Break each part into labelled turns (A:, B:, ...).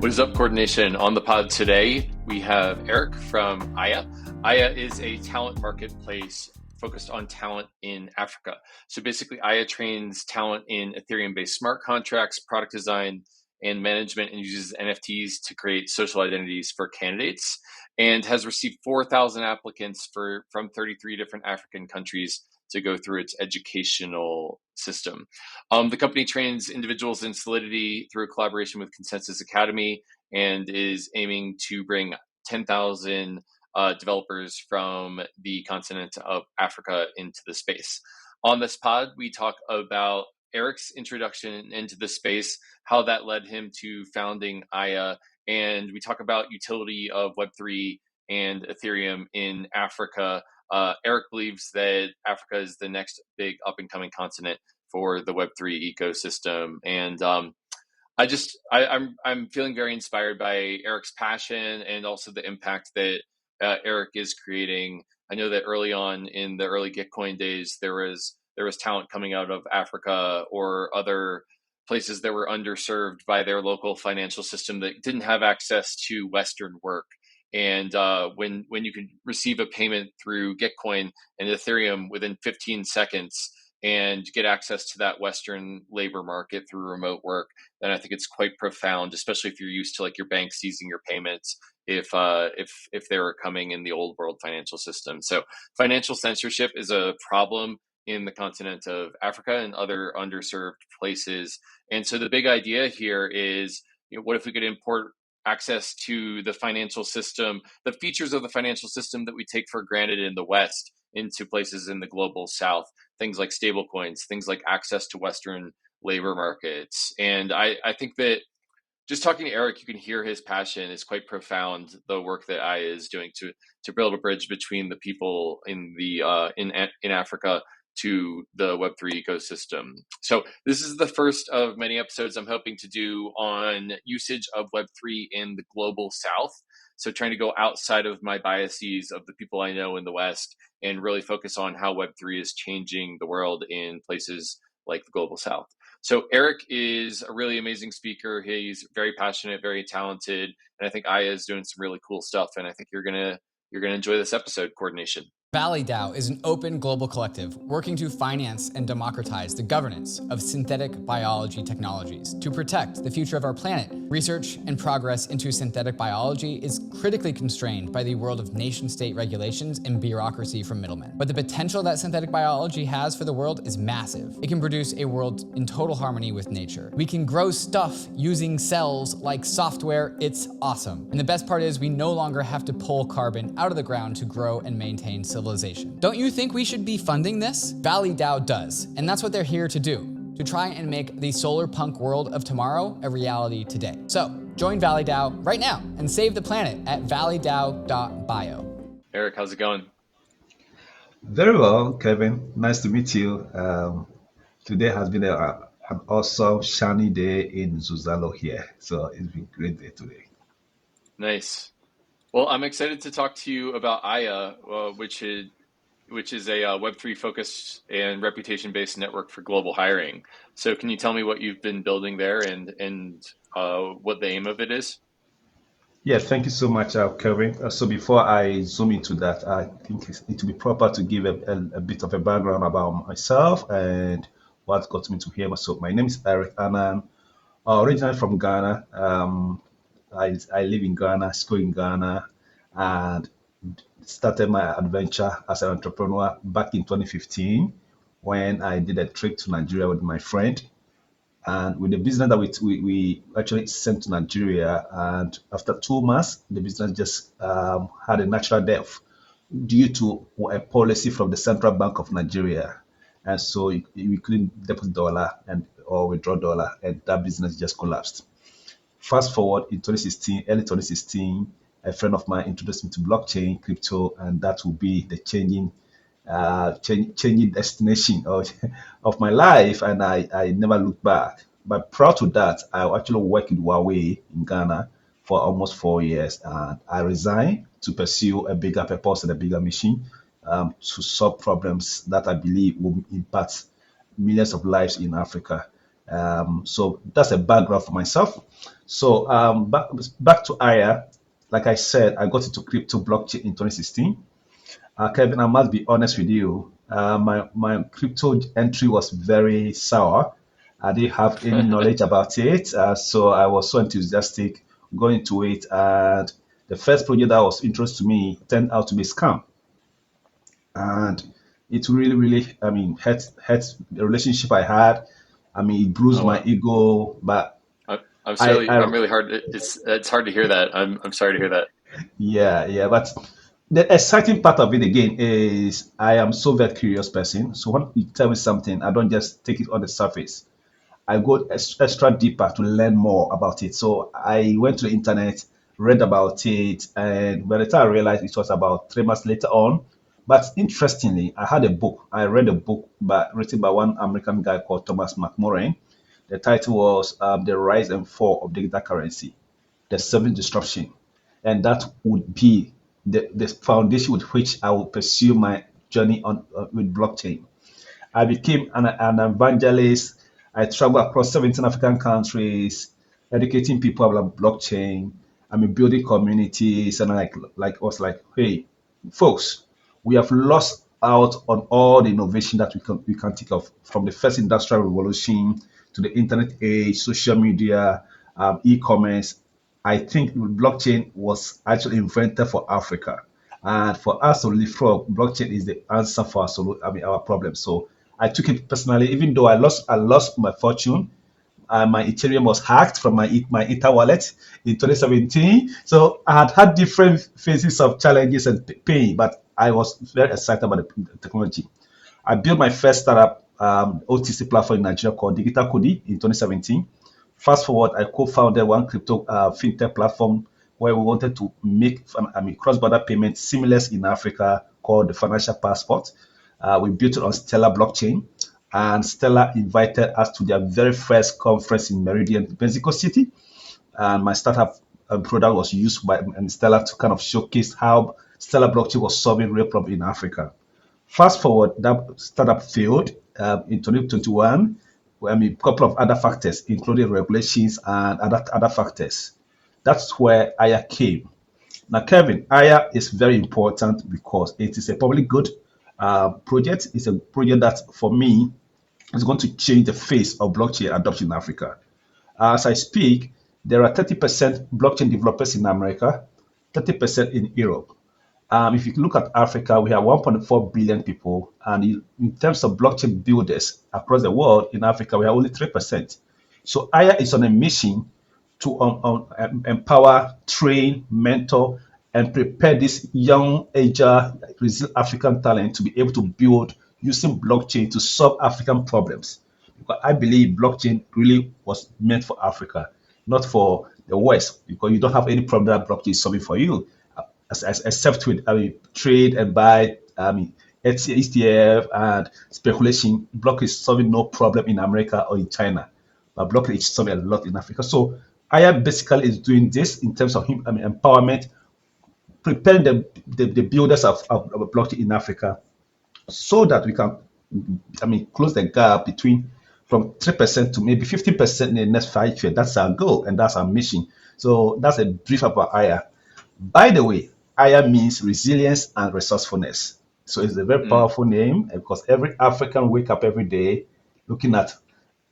A: What is up, Coordination? On the pod today, we have Eric from Aya. Aya is a talent marketplace focused on talent in Africa. So basically, Aya trains talent in Ethereum-based smart contracts, product design, and management, and uses NFTs to create social identities for candidates, and has received 4,000 applicants from 33 different African countries to go through its educational system. The company trains individuals in Solidity through a collaboration with Consensus Academy and is aiming to bring 10,000 developers from the continent of Africa into the space. On this pod, we talk about Eric's introduction into the space, how that led him to founding Aya, and we talk about utility of Web3 and Ethereum in Africa. Eric believes that Africa is the next big up-and-coming continent for the Web3 ecosystem, and I'm feeling very inspired by Eric's passion and also the impact that Eric is creating. I know that early on in the early Gitcoin days, there was talent coming out of Africa or other places that were underserved by their local financial system that didn't have access to Western work. And when you can receive a payment through Gitcoin and Ethereum within 15 seconds and get access to that Western labor market through remote work, then I think it's quite profound, especially if you're used to like your bank seizing your payments if they were coming in the old world financial system. So financial censorship is a problem in the continent of Africa and other underserved places. And so the big idea here is, what if we could import access to the financial system, the features of the financial system that we take for granted in the West, into places in the global South, things like stablecoins, things like access to Western labor markets. And I think that just talking to Eric, you can hear his passion is quite profound. The work that Aya is doing to build a bridge between the people in in Africa to the Web3 ecosystem. So this is the first of many episodes I'm hoping to do on usage of Web3 in the global South. So trying to go outside of my biases of the people I know in the West and really focus on how Web3 is changing the world in places like the global South. So Eric is a really amazing speaker. He's very passionate, very talented, and I think Aya is doing some really cool stuff. And I think you're gonna enjoy this episode, Coordination.
B: ValleyDAO is an open global collective working to finance and democratize the governance of synthetic biology technologies to protect the future of our planet. Research and progress into synthetic biology is critically constrained by the world of nation-state regulations and bureaucracy from middlemen. But the potential that synthetic biology has for the world is massive. It can produce a world in total harmony with nature. We can grow stuff using cells like software. It's awesome. And the best part is we no longer have to pull carbon out of the ground to grow and maintain civilization. Don't you think we should be funding this? ValleyDAO does, and that's what they're here to do, to try and make the SolarPunk world of tomorrow a reality today. So join ValleyDAO right now and save the planet at valleydao.bio.
A: Eric, how's it going?
C: Very well, Kevin. Nice to meet you. Today has been an awesome, shiny day in Zuzalo here. So it's been a great day today.
A: Nice. Well, I'm excited to talk to you about Aya, which is a Web3 focused and reputation-based network for global hiring. So can you tell me what you've been building there and what the aim of it is?
C: Yeah, thank you so much, Kevin. So before I zoom into that, I think it would be proper to give a bit of a background about myself and what got me to here. So my name is Eric Annan, originally from Ghana. I live in Ghana, school in Ghana, and started my adventure as an entrepreneur back in 2015 when I did a trip to Nigeria with my friend. And with the business that we actually sent to Nigeria, and after 2 months, the business just had a natural death due to a policy from the Central Bank of Nigeria. And so we couldn't deposit dollar or withdraw dollar, and that business just collapsed. Fast forward in early 2016, a friend of mine introduced me to blockchain, crypto, and that will be the changing destination of my life. And I never looked back. But prior to that, I actually worked with Huawei in Ghana for almost 4 years. And I resigned to pursue a bigger purpose and a bigger mission to solve problems that I believe will impact millions of lives in Africa. So that's a background for myself. So back to Aya, like I said, I got into crypto blockchain in 2016. Kevin, I must be honest with you. My crypto entry was very sour. I didn't have any knowledge about it, so I was so enthusiastic going into it. And the first project that was interesting to me turned out to be a scam, and it really, really, hurt the relationship I had. It bruised
A: Oh
C: my
A: wow.
C: ego, but I
A: I'm really hard. It's hard to hear that. I'm sorry to hear that.
C: yeah, yeah, but the exciting part of it again is I am so very curious person. So when you tell me something, I don't just take it on the surface. I go extra deeper to learn more about it. So I went to the internet, read about it, and by the time I realized it was about 3 months later on. But interestingly, I had a book. I read a book written by one American guy called Thomas McMurray. The title was The Rise and Fall of Digital Currency, the Seventh Disruption. And that would be the foundation with which I will pursue my journey on with blockchain. I became an evangelist. I traveled across 17 African countries, educating people about blockchain. Building communities, and I was like, hey, folks, we have lost out on all the innovation that we can think of, from the first industrial revolution to the internet age, social media, e-commerce. I think blockchain was actually invented for Africa, and for us to leapfrog, blockchain is the answer for our problem. So I took it personally, even though I lost my fortune. My Ethereum was hacked from my Ether wallet in 2017. So I had different phases of challenges and pain, but I was very excited about the technology. I built my first startup OTC platform in Nigeria called Digital Kudi in 2017. Fast forward, I co-founded one crypto fintech platform where we wanted to make cross-border payments seamless in Africa called the Financial Passport. We built it on Stellar blockchain, and Stellar invited us to their very first conference in Meridian, Mexico City. And my startup product was used by Stellar to kind of showcase how Stellar blockchain was solving real problems in Africa. Fast forward, that startup failed in 2021. A couple of other factors, including regulations and other factors. That's where Aya came. Now, Kevin, Aya is very important because it is a public good project. It's a project that, for me, is going to change the face of blockchain adoption in Africa. As I speak, there are 30% blockchain developers in America, 30% in Europe. If you look at Africa, we have 1.4 billion people, and in terms of blockchain builders across the world, in Africa, we are only 3%. So Aya is on a mission to empower, train, mentor, and prepare this young, agile, resilient African talent to be able to build using blockchain to solve African problems. Because I believe blockchain really was meant for Africa, not for the West, because you don't have any problem that blockchain is solving for you, except with trade and buy, ETF and speculation. Blockchain is solving no problem in America or in China, but blockchain is solving a lot in Africa. So Aya basically is doing this in terms of empowerment, preparing the builders of blockchain in Africa, so that we can, close the gap between from 3% to maybe 50% in the next 5 years. That's our goal and that's our mission. So that's a brief about Aya. By the way, Aya means resilience and resourcefulness. So it's a very
A: Mm.
C: powerful name because every African wake up every day looking at,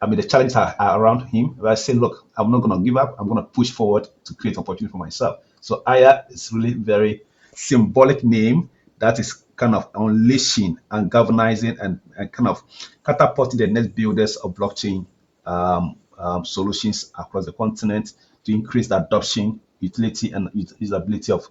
C: the challenges are around him. Where I say, look, I'm not going to give up. I'm going to push forward to create opportunity for myself. So Aya is really very symbolic name that is kind of unleashing and galvanizing and kind of catapulting the next builders of blockchain solutions across the continent to increase the adoption, utility, and usability of,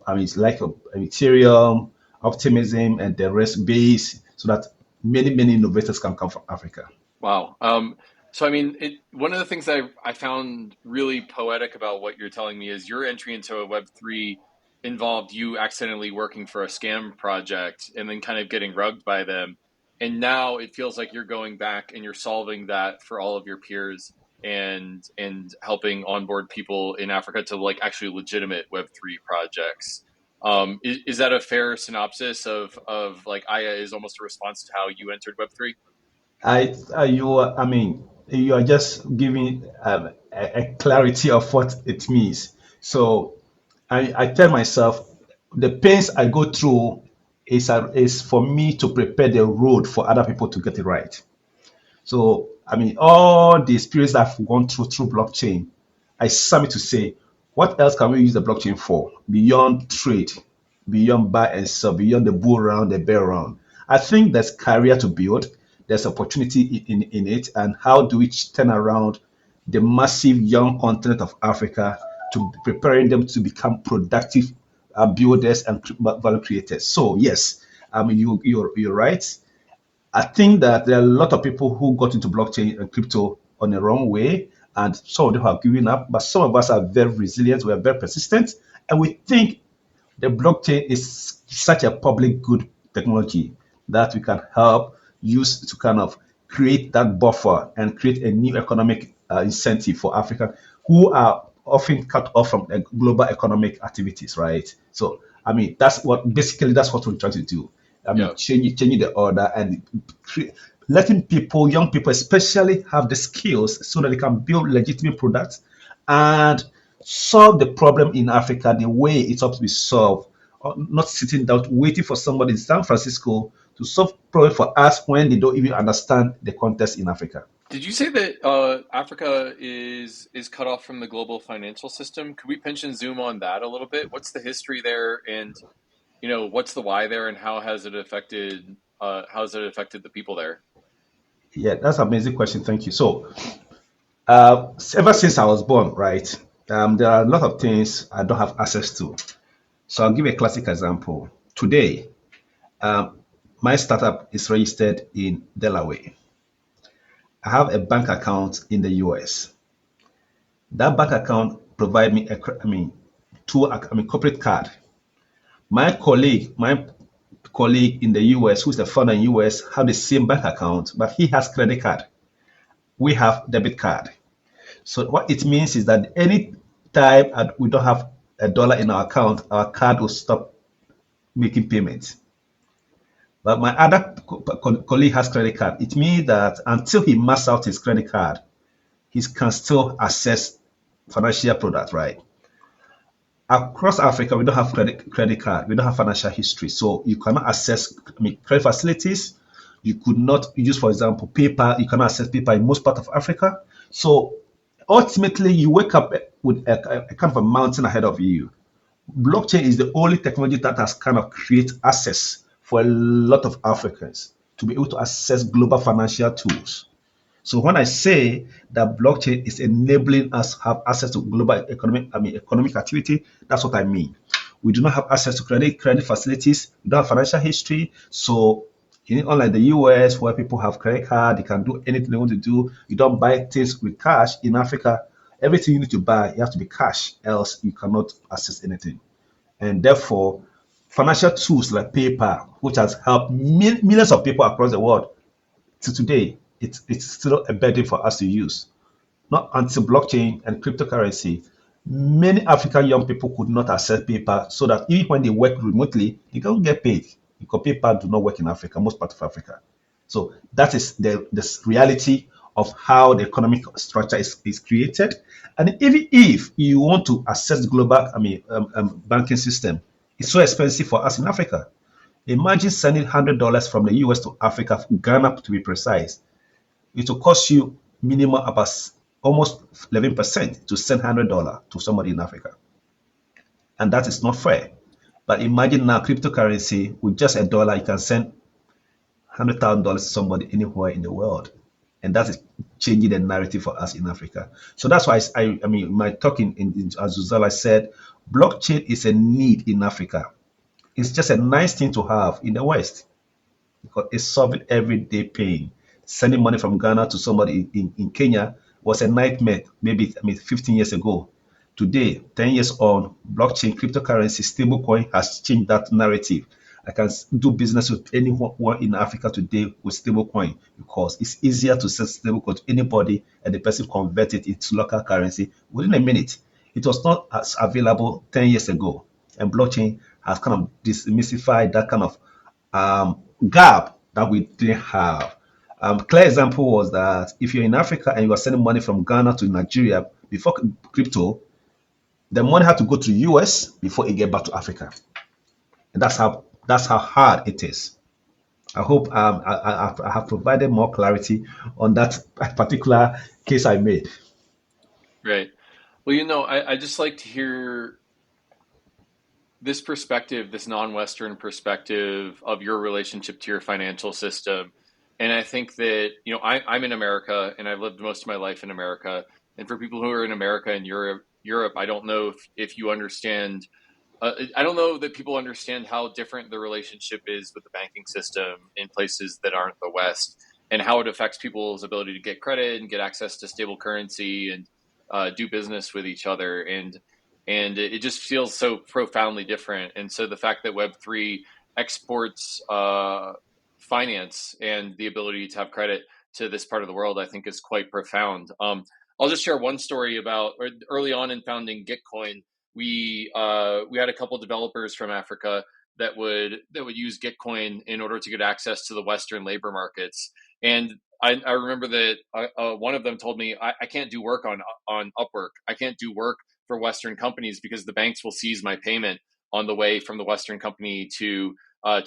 C: it's like Ethereum, optimism, and the rest base, so that many innovators can come from Africa.
A: Wow. One of the things I found really poetic about what you're telling me is your entry into a Web3 involved you accidentally working for a scam project and then kind of getting rugged by them. And now it feels like you're going back and you're solving that for all of your peers and helping onboard people in Africa to like actually legitimate Web3 projects. Is that a fair synopsis of like Aya is almost a response to how you entered Web3?
C: I, you, I mean, you are just giving a clarity of what it means. So I tell myself the pains I go through is for me to prepare the road for other people to get it right. So, I mean, all the experience I've gone through blockchain, I submit to say, what else can we use the blockchain for beyond trade, beyond buy and sell, beyond the bull round, the bear round? I think there's career to build, there's opportunity in it, and how do we turn around the massive young continent of Africa to preparing them to become productive builders and value creators? So, yes, I mean, you're right. I think that there are a lot of people who got into blockchain and crypto on the wrong way, and some of them have given up. But some of us are very resilient, we are very persistent, and we think the blockchain is such a public good technology that we can help use to kind of create that buffer and create a new economic incentive for Africa who are often cut off from global economic activities, right? So, I mean, that's what we're trying to do. I mean,
A: Yeah.
C: changing the order and letting people, young people especially, have the skills so that they can build legitimate products and solve the problem in Africa the way it's up to be solved. Not sitting down waiting for somebody in San Francisco to solve problem for us when they don't even understand the context in Africa.
A: Did you say that Africa is cut off from the global financial system? Could we pinch and zoom on that a little bit? What's the history there, and what's the why there, and how has it affected the people there?
C: Yeah, that's an amazing question. Thank you. So, ever since I was born, right, there are a lot of things I don't have access to. So I'll give a classic example. Today, um, my startup is registered in Delaware. I have a bank account in the US. That bank account provide me corporate card. My colleague in the US, who's the founder in US, have the same bank account, but he has credit card. We have debit card. So what it means is that any time we don't have a dollar in our account, our card will stop making payments. But my other colleague has credit card. It means that until he maxes out his credit card, he can still access financial products, right? Across Africa, we don't have credit card. We don't have financial history. So you cannot access credit facilities. You could not use, for example, paper. You cannot access paper in most part of Africa. So ultimately, you wake up with a kind of a mountain ahead of you. Blockchain is the only technology that has kind of created access for a lot of Africans to be able to access global financial tools. So when I say that blockchain is enabling us to have access to global economic activity, that's what I mean. We do not have access to credit facilities. We don't have financial history. So unlike the US where people have credit card, they can do anything they want to do. You don't buy things with cash. In Africa, everything you need to buy, you have to be cash, else you cannot access anything. And therefore, financial tools like paper, which has helped millions of people across the world, to today, it's still a burden for us to use. Not until blockchain and cryptocurrency, many African young people could not access paper so that even when they work remotely, they don't get paid because paper do not work in Africa, most part of Africa. So that is the reality of how the economic structure is created. And even if you want to access the global, banking system, it's so expensive for us in Africa. Imagine sending $100 from the US to Africa, Ghana to be precise. It will cost you minimum about almost 11% to send $100 to somebody in Africa. And that is not fair. But imagine now cryptocurrency with just a dollar, you can send $100,000 to somebody anywhere in the world. And that is changing the narrative for us in Africa. So that's why my talking as Zuzala said, blockchain is a need in Africa. It's just a nice thing to have in the West because it's solving everyday pain. Sending money from Ghana to somebody in Kenya was a nightmare maybe 15 years ago. Today, 10 years on, blockchain, cryptocurrency, stablecoin has changed that narrative. I can do business with anyone in Africa today with stablecoin because it's easier to send stablecoin to anybody and the person convert it into local currency within a minute. It was not as available 10 years ago. And blockchain has kind of demystified that kind of gap that we didn't have. Clear example was that if you're in Africa and you are sending money from Ghana to Nigeria before crypto, the money had to go to US before it get back to Africa. And that's how hard it is. I hope I have provided more clarity on that particular case I made.
A: Right. Well, I just like to hear this perspective, this non-Western perspective of your relationship to your financial system. And I think that, I'm in America and I've lived most of my life in America. And for people who are in America and Europe, I don't know if you understand. I don't know that people understand how different the relationship is with the banking system in places that aren't the West, and how it affects people's ability to get credit and get access to stable currency and do business with each other. And it just feels so profoundly different. And so the fact that Web3 exports finance and the ability to have credit to this part of the world, I think is quite profound. I'll just share one story about early on in founding Gitcoin. We had a couple developers from Africa that would use Gitcoin in order to get access to the Western labor markets. And I remember that one of them told me, I can't do work on Upwork. I can't do work for Western companies because the banks will seize my payment on the way from the Western company to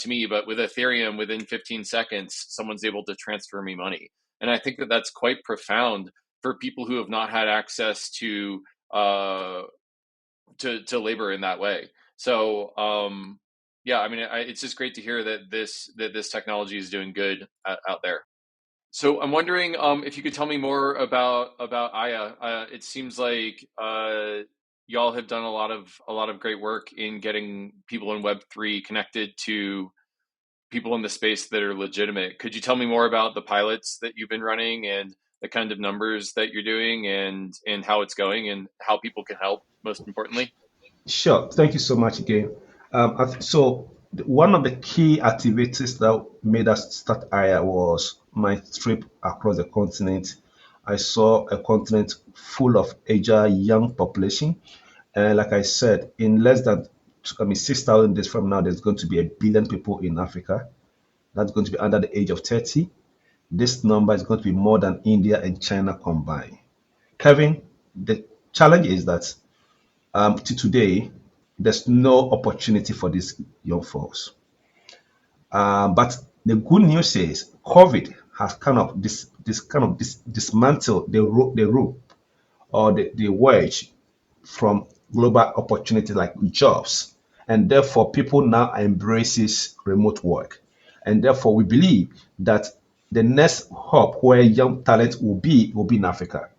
A: me. But with Ethereum, within 15 seconds, someone's able to transfer me money. And I think that that's quite profound for people who have not had access to labor in that way. So yeah, I mean, it's just great to hear that this technology is doing good out there. So I'm wondering if you could tell me more about Aya. It seems like y'all have done a lot of great work in getting people in Web3 connected to people in the space that are legitimate. Could you tell me more about the pilots that you've been running and the kind of numbers that you're doing and how it's going and how people can help, most importantly?
C: Sure. Thank you so much again. So one of the key activities that made us start Aya was my trip across the continent. I saw a continent full of agile young population. And like I said, in less than 6,000 days from now, there's going to be 1 billion people in Africa. That's going to be under the age of 30. This number is going to be more than India and China combined. Kevin, the challenge is that to today, there's no opportunity for these young folks. But the good news is COVID has kind of dismantled the rope or the wedge from global opportunity like jobs, and therefore people now embraces remote work, and therefore we believe that the next hub where young talent will be in Africa.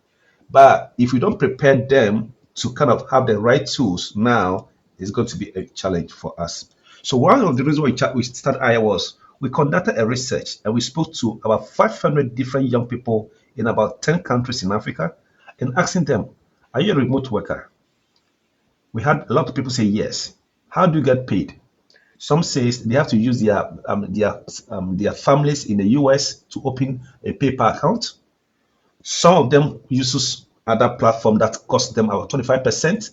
C: But if we don't prepare them to kind of have the right tools now, it's going to be a challenge for us. So one of the reasons we started IA was we conducted a research and we spoke to about 500 different young people in about 10 countries in Africa and asking them, are you a remote worker? We had a lot of people say yes. How do you get paid? Some says they have to use their families in the US to open a PayPal account. Some of them uses other platform that cost them about 25%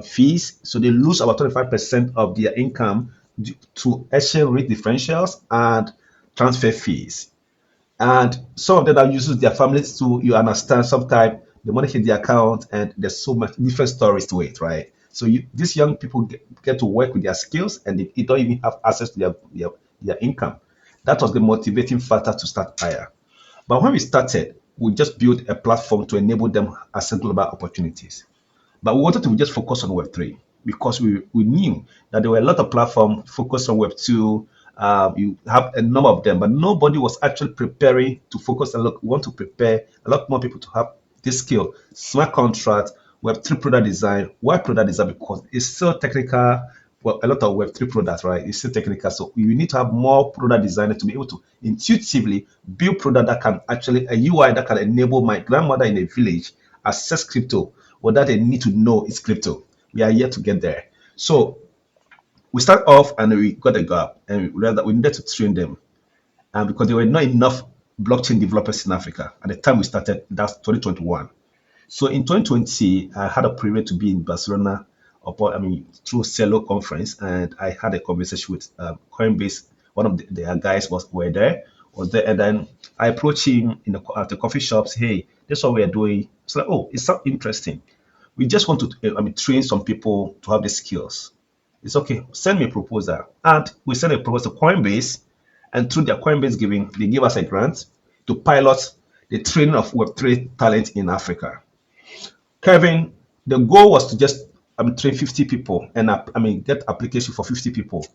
C: fees, so they lose about 25% of their income to exchange rate differentials and transfer fees. And some of them that uses their families to, you understand, sometimes the money hit the account and there's so much different stories to it, right? So these young people get to work with their skills and they don't even have access to their income. That was the motivating factor to start higher. But when we started, we just built a platform to enable them access global opportunities. But we wanted to just focus on Web3 because we knew that there were a lot of platforms focused on Web2. You have a number of them, but nobody was actually preparing to focus and look. We want to prepare a lot more people to have this skill, smart contract, Web3 product design. Why product design? Because it's still technical. Well, a lot of Web3 products, right? It's still technical. So you need to have more product designers to be able to intuitively build product that can actually, a UI that can enable my grandmother in a village access crypto without they need to know it's crypto. We are yet to get there. So we start off and we got a gap and we realized that we needed to train them. And because there were not enough blockchain developers in Africa at the time we started, that's 2021. So in 2020, I had a privilege to be in Barcelona through Celo conference, and I had a conversation with Coinbase. One of their guys were there. was there, and then I approached him at the coffee shops. Hey, this is what we are doing. It's like, oh, it's so interesting. We just want to, train some people to have the skills. It's okay. Send me a proposal, and we send a proposal to Coinbase, and through their Coinbase giving, they give us a grant to pilot the training of Web3 talent in Africa. Kevin, the goal was to just train 50 people and get application for 50 people.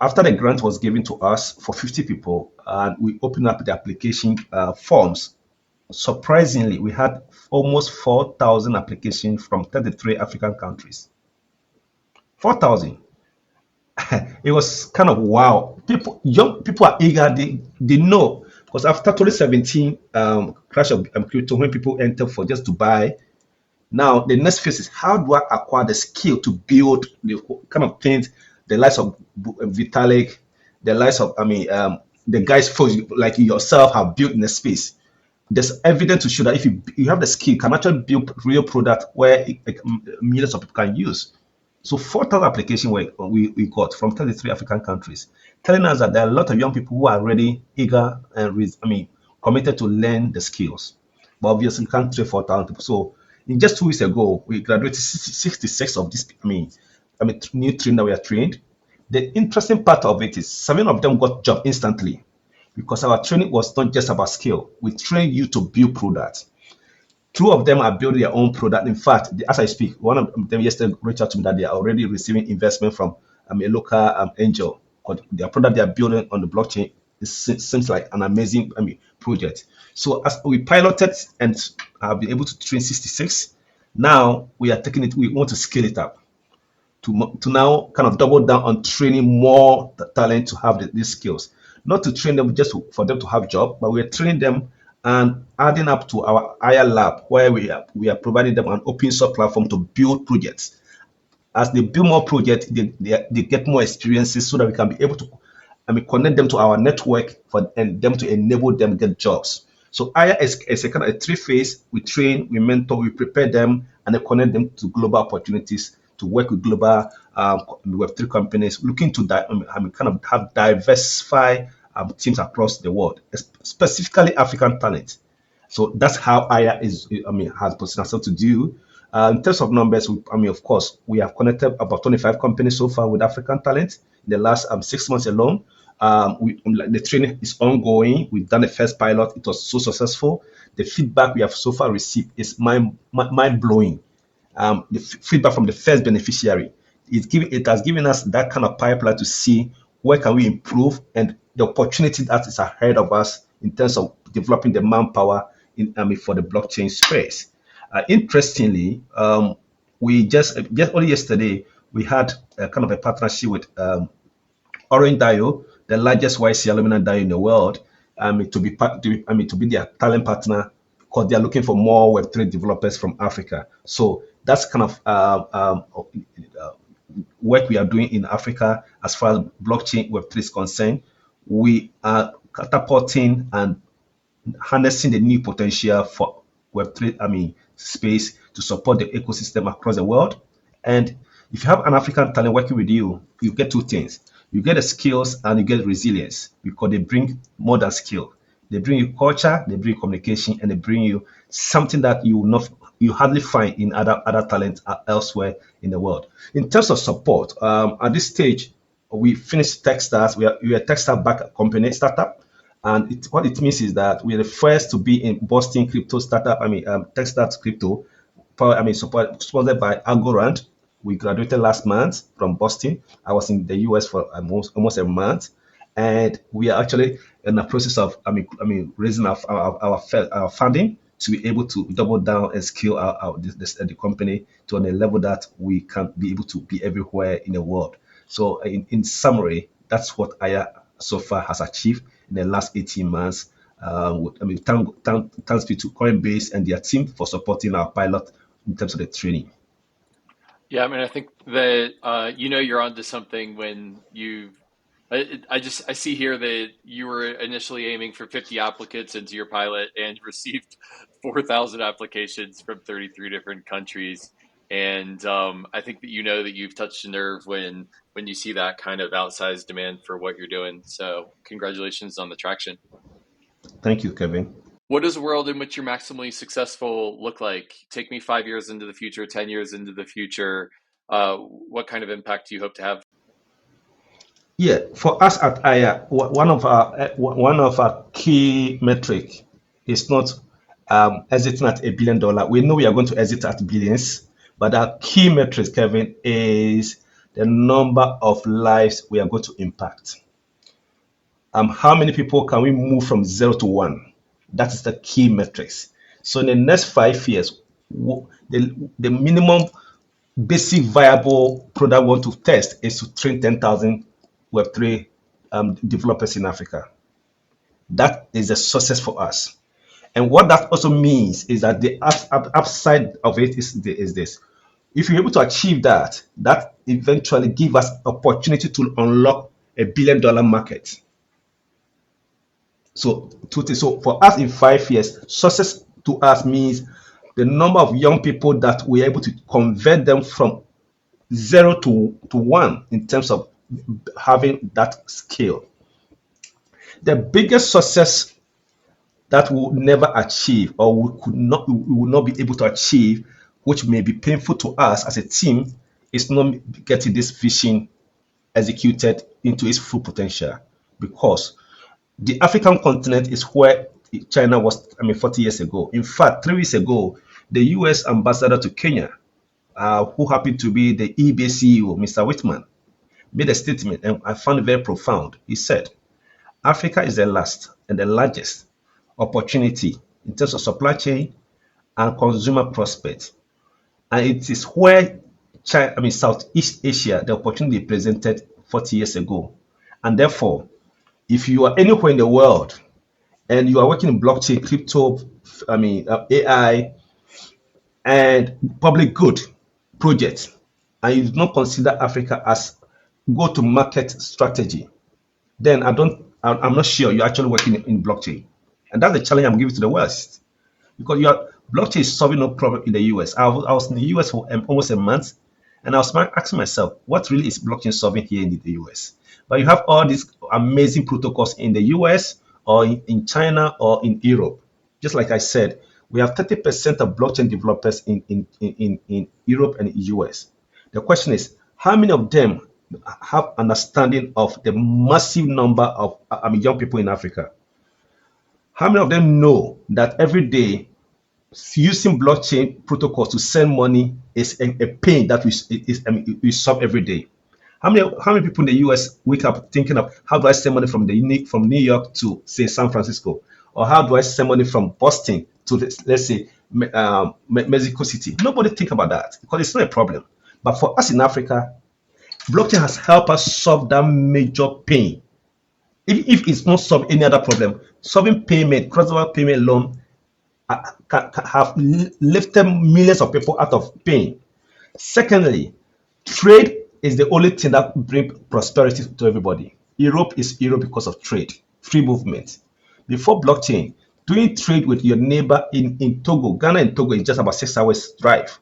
C: After the grant was given to us for 50 people, and we opened up the application forms, surprisingly, we had almost 4,000 applications from 33 African countries. 4,000. It was kind of wow. Young people are eager. They know because after 2017 crash of crypto, when people enter for just to buy, now the next phase is how do I acquire the skill to build the kind of things the likes of Vitalik, the likes of the guys for like yourself have built in the space. There's evidence to show that if you have the skill, you can actually build real product where millions of people can use. So 4,000 applications we got from 33 African countries, telling us that there are a lot of young people who are really eager and committed to learn the skills. But obviously, we can't train 4,000 people. So in just 2 weeks ago, we graduated 66 of these. New trainers that we are trained. The interesting part of it is 7 of them got job instantly because our training was not just about skill. We train you to build products. 2 of them are building their own product. In fact, as I speak, one of them yesterday reached out to me that they are already receiving investment from a local angel. Because their product they are building on the blockchain seems like an amazing project. So as we piloted and have been able to train 66, now we are taking it. We want to scale it up to now kind of double down on training more talent to have these skills. Not to train them just for them to have job, but we're training them and adding up to our IR lab where we are providing them an open source platform to build projects. As they build more projects, they get more experiences so that we can be able to connect them to our network and them to enable them get jobs. So IR is a kind of a 3 phase. We train, we mentor, we prepare them, and then connect them to global opportunities to work with global Web3 companies looking to kind of have diversify teams across the world, specifically African talent. So that's how IR has positioned herself to do. In terms of numbers, of course, we have connected about 25 companies so far with African talent in the last 6 months alone. The training is ongoing. We've done the first pilot. It was so successful. The feedback we have so far received is mind blowing. The feedback from the first beneficiary. It has given us that kind of pipeline to see where can we improve and the opportunity that is ahead of us in terms of developing the manpower for the blockchain space. Interestingly, we just only yesterday we had a kind of a partnership with Orange DAO, the largest YC aluminum DAO in the world, to be their talent partner because they are looking for more Web3 developers from Africa. So that's kind of work we are doing in Africa as far as blockchain Web3 is concerned. We are catapulting and harnessing the new potential for Web3 space to support the ecosystem across the world. And if you have an African talent working with you, you get 2 things. You get the skills and you get resilience because they bring more than skill. They bring you culture, they bring communication, and they bring you something that you hardly find in other talents elsewhere in the world. In terms of support, at this stage, we finished Techstars. We are a Techstars backed company startup, and what it means is that we are the first to be in Boston crypto startup. Techstars crypto, sponsored by Algorand. We graduated last month from Boston. I was in the US for almost a month, and we are actually in the process of raising our funding to be able to double down and scale the company to a level that we can be able to be everywhere in the world. So in summary, that's what Aya so far has achieved in the last 18 months. Thanks be to Coinbase and their team for supporting our pilot in terms of the training.
A: Yeah, I think that you're onto something when I see here that you were initially aiming for 50 applicants into your pilot and received 4,000 applications from 33 different countries. And I think that that you've touched a nerve when you see that kind of outsized demand for what you're doing. So congratulations on the traction.
C: Thank you, Kevin.
A: What does a world in which you're maximally successful look like? Take me 5 years into the future, 10 years into the future. What kind of impact do you hope to have?
C: Yeah, for us at Aya, one of our key metric is not exiting at $1 billion. We know we are going to exit at billions, but our key metric, Kevin, is the number of lives we are going to impact. How many people can we move from 0 to 1? That is the key metrics. So in the next 5 years, the minimum basic viable product we want to test is to train 10,000 Web3 developers in Africa. That is a success for us. And what that also means is that the upside of it is this. If you're able to achieve that, that eventually give us opportunity to unlock $1 billion market. So for us in 5 years, success to us means the number of young people that we're able to convert them from 0 to 1 in terms of having that skill. The biggest success that we will never achieve, or we will not be able to achieve, which may be painful to us as a team, is not getting this vision executed into its full potential. Because the African continent is where China was, 40 years ago. In fact, 3 weeks ago, the US ambassador to Kenya, who happened to be the eBay CEO, Mr. Whitman, made a statement, and I found it very profound. He said, Africa is the last and the largest opportunity in terms of supply chain and consumer prospect. And it is where China, Southeast Asia, the opportunity presented 40 years ago. And therefore, if you are anywhere in the world and you are working in blockchain, crypto, AI, and public good projects, and you do not consider Africa as go-to-market strategy, then I'm not sure you're actually working in blockchain. And that's the challenge I'm giving to the West. Because blockchain is solving no problem in the US. I was in the US for almost a month, and I was asking myself, what really is blockchain solving here in the US? But you have all these amazing protocols in the US or in China or in Europe. Just like I said, we have 30% of blockchain developers in Europe and US. The question is, how many of them have understanding of the massive number of young people in Africa? How many of them know that every day using blockchain protocols to send money is a pain that we solve every day? How many people in the US wake up thinking of how do I send money from New York to say San Francisco, or how do I send money from Boston to let's say Mexico City? Nobody think about that because it's not a problem. But for us in Africa, blockchain has helped us solve that major pain. If it's not solving any other problem, solving payment, cross-border payment loan can have lifted millions of people out of pain. Secondly, trade is the only thing that brings prosperity to everybody. Europe is Europe because of trade, free movement. Before blockchain, doing trade with your neighbor in Togo, Ghana and Togo is just about 6 hours drive.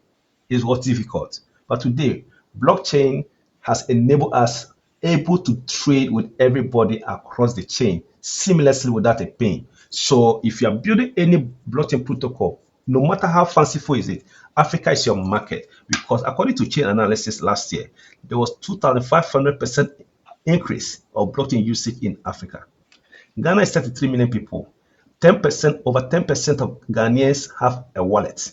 C: It was difficult. But today, blockchain has enabled us able to trade with everybody across the chain seamlessly without a pain. So if you are building any blockchain protocol, no matter how fanciful is it, Africa is your market, because according to chain analysis last year, there was 2,500% increase of blockchain usage in Africa. Ghana is 33 million people. Over 10% of Ghanaians have a wallet.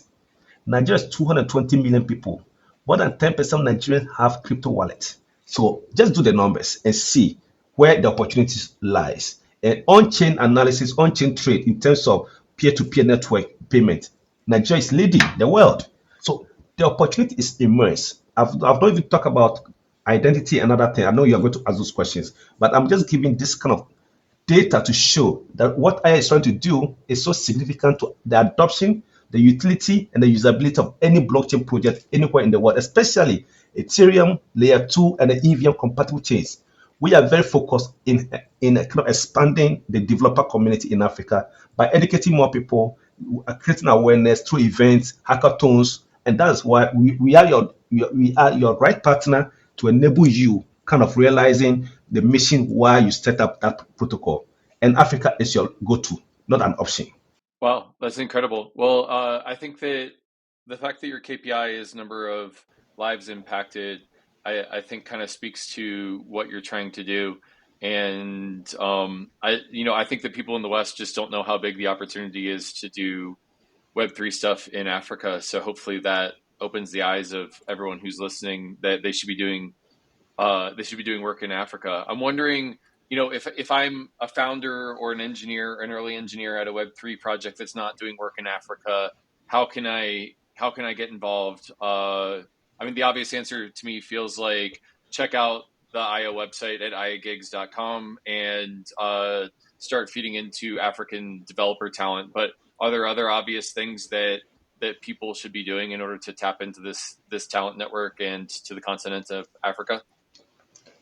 C: Nigeria is 220 million people. More than 10% of Nigerians have crypto wallets. So just do the numbers and see where the opportunities lies. And on-chain analysis, on-chain trade in terms of peer-to-peer network payment, Nigeria is leading the world. So the opportunity is immense. I've not even talked about identity and other thing. I know you're going to ask those questions, but I'm just giving this kind of data to show that what AI is trying to do is so significant to the adoption, the utility, and the usability of any blockchain project anywhere in the world, especially Ethereum, Layer 2, and the EVM compatible chains. We are very focused in kind of expanding the developer community in Africa by educating more people, creating awareness through events, hackathons, And that's why we are we are your right partner to enable you kind of realizing the mission why you set up that protocol. And Africa is your go-to, not an option.
A: Wow, that's incredible. Well, I think that the fact that your KPI is number of lives impacted, I think kind of speaks to what you're trying to do. And I think that people in the West just don't know how big the opportunity is to do Web3 stuff in Africa. So hopefully that opens the eyes of everyone who's listening that they should be doing work in Africa. I'm wondering, if I'm a founder or an engineer, an early engineer at a Web3 project that's not doing work in Africa, how can I get involved? I mean, the obvious answer to me feels like check out the IO website at iagigs.com and start feeding into African developer talent. But are there other obvious things that people should be doing in order to tap into this talent network and to the continent of Africa?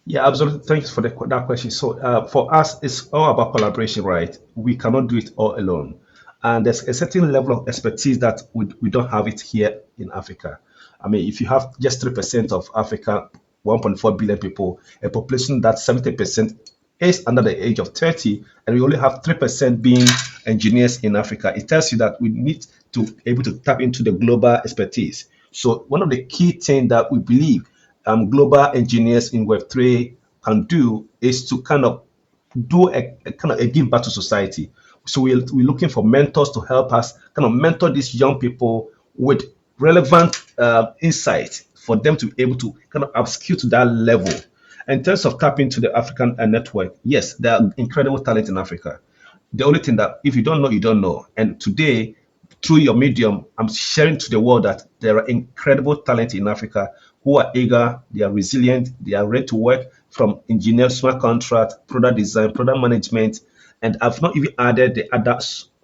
C: Yeah, absolutely. Thanks for that question. So, for us, it's all about collaboration, right? We cannot do it all alone. And there's a certain level of expertise that we don't have it here in Africa. I mean, if you have just 3% of Africa, 1.4 billion people, a population that 70% is under the age of 30, and we only have 3% being engineers in Africa, it tells you that we need to be able to tap into the global expertise. So one of the key things that we believe global engineers in Web3 can do is to kind of do a kind of a give back to society. So we're looking for mentors to help us kind of mentor these young people with relevant insight for them to be able to kind of upskill to that level. In terms of tapping to the African network, yes, there are incredible talent in Africa. The only thing that if you don't know, you don't know. And today, through your medium, I'm sharing to the world that there are incredible talent in Africa who are eager, they are resilient, they are ready to work from engineer, smart contract, product design, product management, and I've not even added the other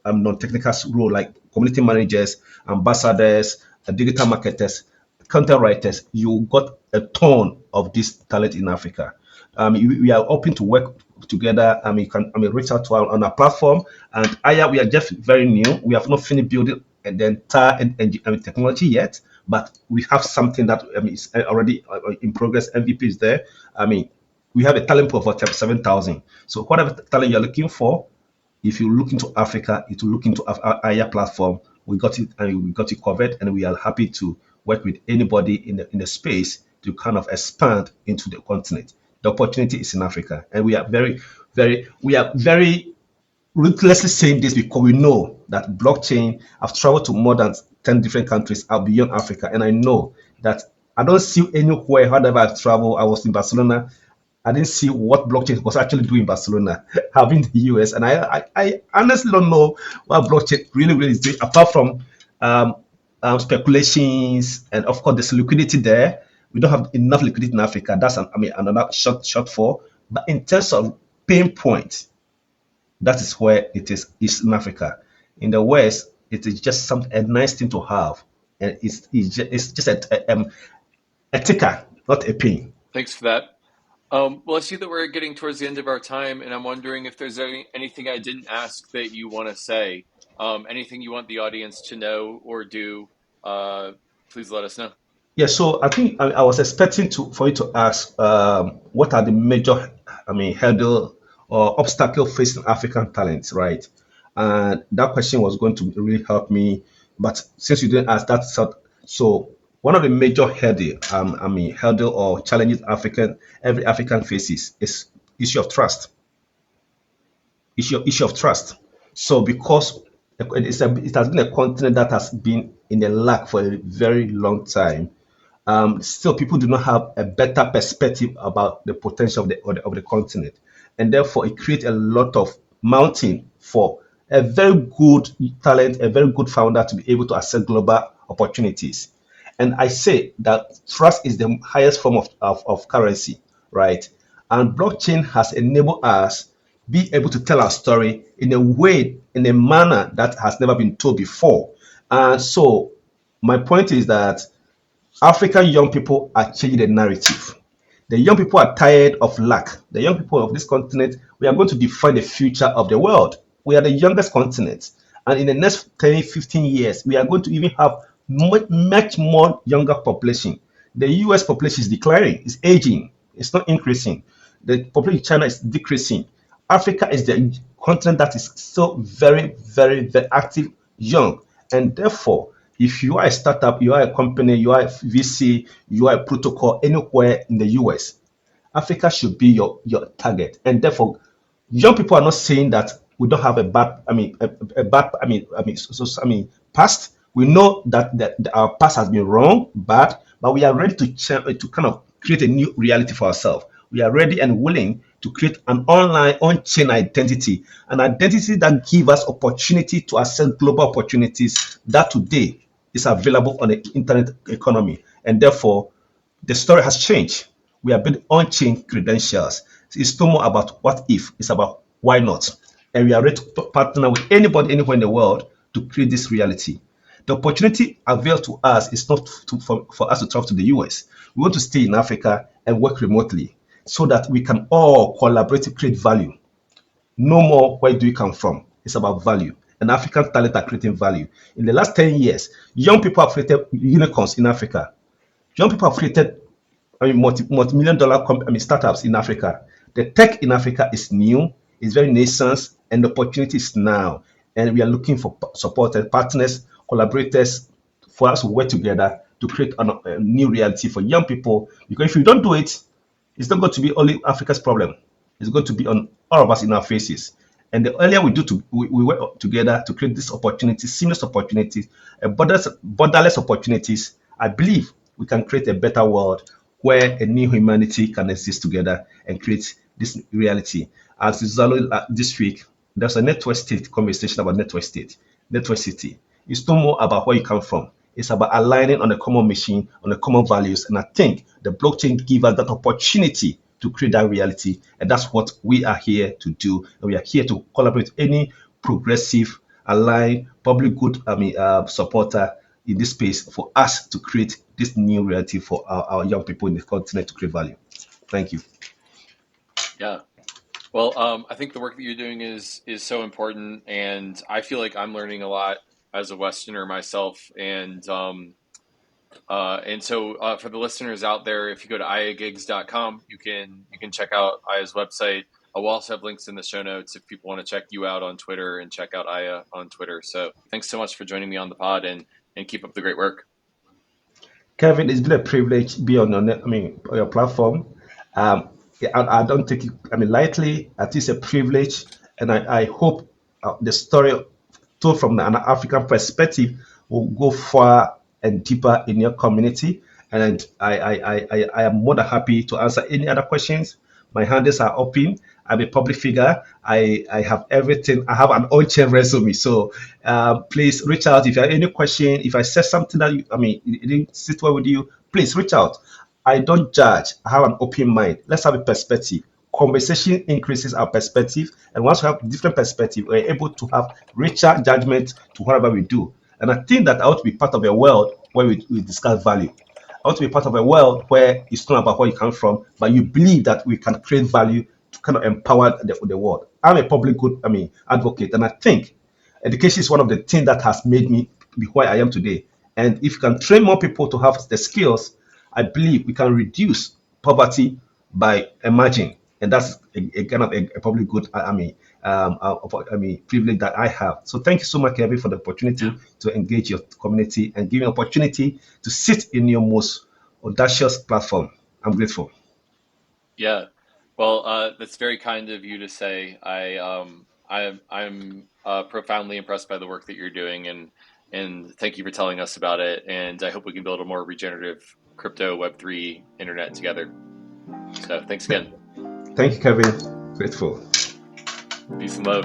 C: non-technical role like community managers, ambassadors, digital marketers, content writers. You got a ton of this talent in Africa. We are open to work together. You can reach out to on our platform. And we are just very new. We have not finished building the entire technology yet, but we have something that is already in progress. MVP is there. We have a talent pool of 7,000. So whatever talent you're looking for, if you look into Africa, it will look into our Aya platform. We got it, and we got it covered, and we are happy to work with anybody in the space to kind of expand into the continent. The opportunity is in Africa, and we are very ruthlessly saying this because we know that blockchain. I've traveled to more than 10 different countries out beyond Africa, and I know that I don't see anywhere. However, I've traveled, I was in Barcelona. I didn't see what blockchain was actually doing in Barcelona. I've been in the US, and I honestly don't know what blockchain really is doing, apart from speculations, and of course there's liquidity there. We don't have enough liquidity in Africa. That's another shortfall. But in terms of pain point, that is where it is in Africa. In the West, it is just a nice thing to have, and it's just a ticker, not a pain.
A: Thanks for that. Well, I see that we're getting towards the end of our time, and I'm wondering if there's anything I didn't ask that you want to say, anything you want the audience to know or do, please let us know.
C: Yeah, so I think I was expecting for you to ask what are the major, hurdle or obstacle facing African talents, right? And that question was going to really help me, but since you didn't ask that, so one of the major hurdle or challenges every African faces is issue of trust. Issue of trust. So because it has been a continent that has been in a lack for a very long time, still people do not have a better perspective about the potential of the continent, and therefore it creates a lot of mounting for a very good talent, a very good founder to be able to access global opportunities. And I say that trust is the highest form of currency, right? And blockchain has enabled us be able to tell our story in a way, in a manner that has never been told before. And so my point is that African young people are changing the narrative. The young people are tired of lack. The young people of this continent, we are going to define the future of the world. We are the youngest continent. And in the next 10, 15 years, we are going to even have much more younger population. The US population is declining, it's aging, it's not increasing. The population in China is decreasing. Africa is the continent that is so very active, young. And therefore, if you are a startup, you are a company, you are a VC, you are a protocol anywhere in the US, Africa should be your target. And therefore, young people are not saying that we don't have a bad, a bad, past. We know that our past has been wrong, bad, but we are ready to kind of create a new reality for ourselves. We are ready and willing to create an online on-chain identity, an identity that gives us opportunity to access global opportunities that today is available on the internet economy. And therefore, the story has changed. We are building on-chain credentials. It's no more about what if, it's about why not. And we are ready to partner with anybody, anywhere in the world to create this reality. The opportunity available to us is not for us to travel to the US. We want to stay in Africa and work remotely so that we can all collaborate to create value. No more where do you come from. It's about value. And African talent are creating value. In the last 10 years, young people have created unicorns in Africa. Young people have created multi-million dollar startups in Africa. The tech in Africa is new, it's very nascent, and the opportunity is now. And we are looking for supporters, partners, collaborators for us to work together to create a new reality for young people. Because if you don't do it, it's not going to be only Africa's problem. It's going to be on all of us in our faces. And the earlier we work together to create this opportunity, seamless opportunities, borderless opportunities, I believe we can create a better world where a new humanity can exist together and create this reality. As this week, there's a network state conversation about network state, network city. It's no more about where you come from. It's about aligning on a common mission, on the common values. And I think the blockchain gives us that opportunity to create that reality. And that's what we are here to do. And we are here to collaborate with any progressive, aligned, public good supporter in this space for us to create this new reality for our young people in the continent to create value. Thank you.
A: Yeah. Well, I think the work that you're doing is so important, and I feel like I'm learning a lot as a Westerner myself. And so for the listeners out there, if you go to ayagigs.com, you can check out Aya's website. I'll also have links in the show notes if people want to check you out on Twitter and check out Aya on Twitter. So thanks so much for joining me on the pod, and keep up the great work.
C: Kevin, it's been a privilege to be on your platform. I don't take it lightly. I think it's a privilege, and I hope the story told from an African perspective will go far and deeper in your community. And I am more than happy to answer any other questions. My handles are open. I'm a public figure. I have everything. I have an on-chain resume. So please reach out if you have any question. If I said something that it didn't sit well with you, please reach out. I don't judge. I have an open mind. Let's have a perspective. Conversation increases our perspective, and once we have different perspective, we're able to have richer judgment to whatever we do. And I think that I ought to be part of a world where we discuss value. I want to be part of a world where it's not about where you come from, but you believe that we can create value to kind of empower the world. I'm a public good advocate, and I think education is one of the things that has made me be where I am today. And if you can train more people to have the skills, I believe we can reduce poverty by emerging, and that's a kind of a public good privilege that I have. So thank you so much, Kevin, for the opportunity to engage your community and give me opportunity to sit in your most audacious platform. I'm grateful.
A: Yeah, well, that's very kind of you to say. I'm profoundly impressed by the work that you're doing, and thank you for telling us about it. And I hope we can build a more regenerative crypto Web3 internet together. So thanks again.
C: Thank you, Kevin. Grateful.
A: Peace and love.